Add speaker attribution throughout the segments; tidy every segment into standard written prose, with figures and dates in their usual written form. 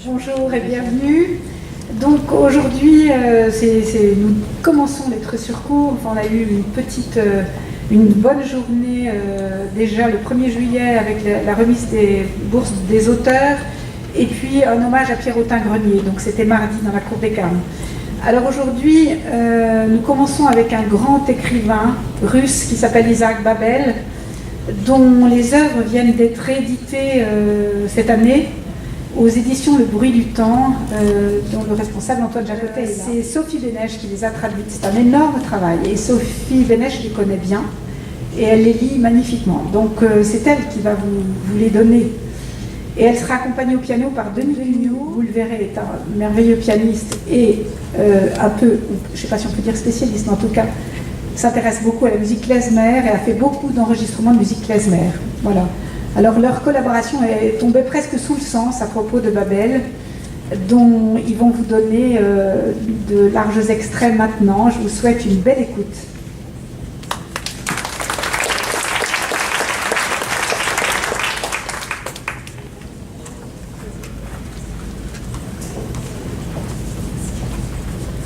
Speaker 1: Bonjour et bienvenue. Donc aujourd'hui, nous commençons les Tresurcourt. Enfin, on a eu une bonne journée déjà le 1er juillet avec la remise des bourses des auteurs et puis un hommage à Pierre Autin-Grenier. Donc c'était mardi dans la Cour des Carmes. Alors aujourd'hui, nous commençons avec un grand écrivain russe qui s'appelle Isaac Babel, dont les œuvres viennent d'être rééditées cette année aux éditions Le Bruit du Temps, dont le responsable Antoine Jacotet est là. C'est Sophie Bénèche qui les a traduites. C'est un énorme travail. Et Sophie Bénèche les connaît bien et elle les lit magnifiquement. Donc c'est elle qui va vous les donner. Et elle sera accompagnée au piano par Denis Vigneault. Vous le verrez, est un merveilleux pianiste et un peu, je ne sais pas si on peut dire spécialiste, mais en tout cas, s'intéresse beaucoup à la musique klezmer et a fait beaucoup d'enregistrements de musique klezmer. Voilà. Alors leur collaboration est tombée presque sous le sens à propos de Babel, dont ils vont vous donner de larges extraits maintenant. Je vous souhaite une belle écoute.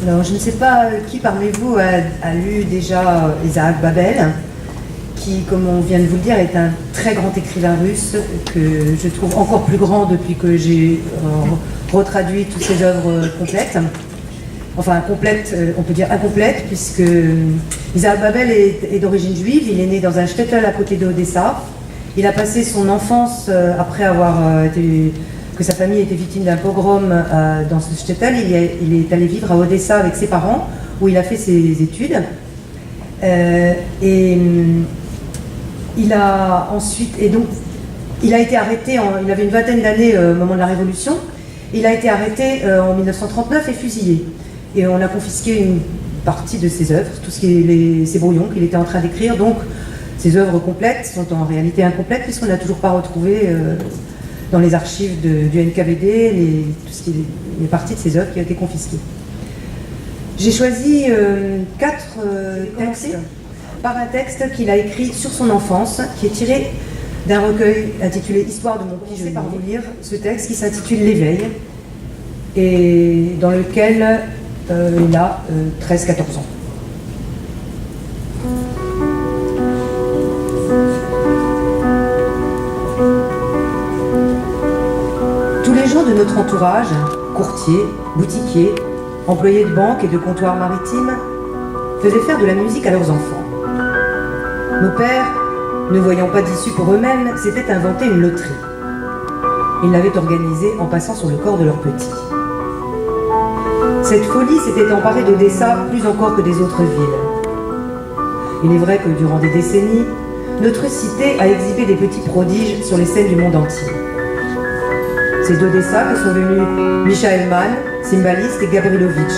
Speaker 2: Alors, je ne sais pas qui parmi vous a lu déjà Isaac Babel, qui, comme on vient de vous le dire, est un très grand écrivain russe, que je trouve encore plus grand depuis que j'ai retraduit toutes ses œuvres complètes. Enfin, complètes, on peut dire incomplètes, puisque Isaac Babel est d'origine juive. Il est né dans un shtetl à côté d'Odessa. Il a passé son enfance, après avoir que sa famille était victime d'un pogrom dans ce shtetl. Il est allé vivre à Odessa avec ses parents, où il a fait ses études. Il a ensuite, et donc, il a été arrêté, il avait une vingtaine d'années au moment de la Révolution. Il a été arrêté en 1939 et fusillé. Et on a confisqué une partie de ses œuvres, tout ce qui est ses brouillons qu'il était en train d'écrire. Donc, ses œuvres complètes sont en réalité incomplètes, puisqu'on n'a toujours pas retrouvé dans les archives du NKVD tout ce qui est les parties de ses œuvres qui ont été confisquées. J'ai choisi 4 textes par un texte qu'il a écrit sur son enfance, qui est tiré d'un recueil intitulé Histoire de mon pays. Je vais vous lire ce texte qui s'intitule L'éveil, et dans lequel il a 13-14 ans. Tous les gens de notre entourage, courtiers, boutiquiers, employés de banque et de comptoirs maritimes, faisaient faire de la musique à leurs enfants. Nos pères, ne voyant pas d'issue pour eux-mêmes, s'étaient inventé une loterie. Ils l'avaient organisée en passant sur le corps de leurs petits. Cette folie s'était emparée d'Odessa plus encore que des autres villes. Il est vrai que durant des décennies, notre cité a exhibé des petits prodiges sur les scènes du monde entier. C'est d'Odessa que sont venus Michael Mann, cymbaliste, et Gavrilovitch.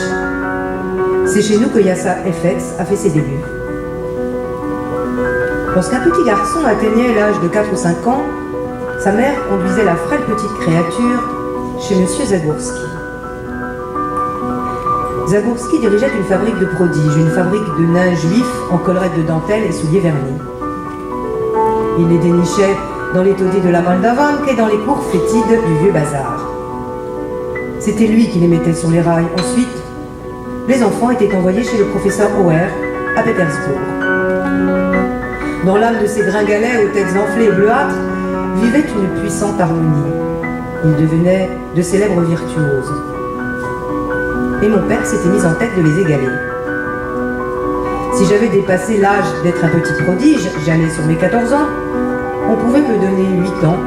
Speaker 2: C'est chez nous que Yassa Efetz a fait ses débuts. Lorsqu'un petit garçon atteignait l'âge de 4 ou 5 ans, sa mère conduisait la frêle petite créature chez M. Zagorski. Zagorski dirigeait une fabrique de prodiges, une fabrique de nains juifs en collerette de dentelle et souliers vernis. Il les dénichait dans les taudis de la Moldavank et dans les cours fétides du vieux bazar. C'était lui qui les mettait sur les rails. Ensuite, les enfants étaient envoyés chez le professeur Auer à Pétersbourg. Dans l'âme de ces gringalets aux têtes enflées et bleuâtres vivait une puissante harmonie. Ils devenaient de célèbres virtuoses. Et mon père s'était mis en tête de les égaler. Si j'avais dépassé l'âge d'être un petit prodige, j'allais sur mes 14 ans, on pouvait me donner 8 ans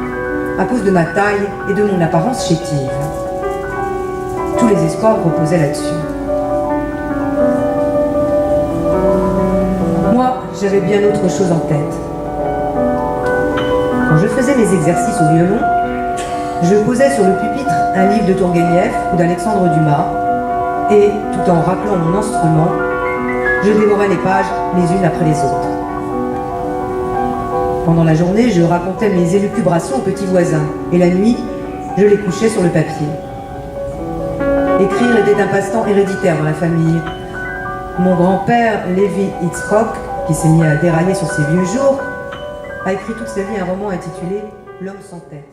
Speaker 2: à cause de ma taille et de mon apparence chétive. Tous les espoirs reposaient là-dessus. Moi, j'avais bien autre chose en tête. Quand je faisais mes exercices au violon, je posais sur le pupitre un livre de Tourguenieff ou d'Alexandre Dumas, et, tout en raclant mon instrument, je dévorais les pages les unes après les autres. Pendant la journée, je racontais mes élucubrations aux petits voisins, et la nuit, je les couchais sur le papier. Écrire était un passe-temps héréditaire dans la famille. Mon grand-père, Lévi Hitzrock, qui s'est mis à dérailler sur ses vieux jours, a écrit toute sa vie un roman intitulé « L'homme sans tête ».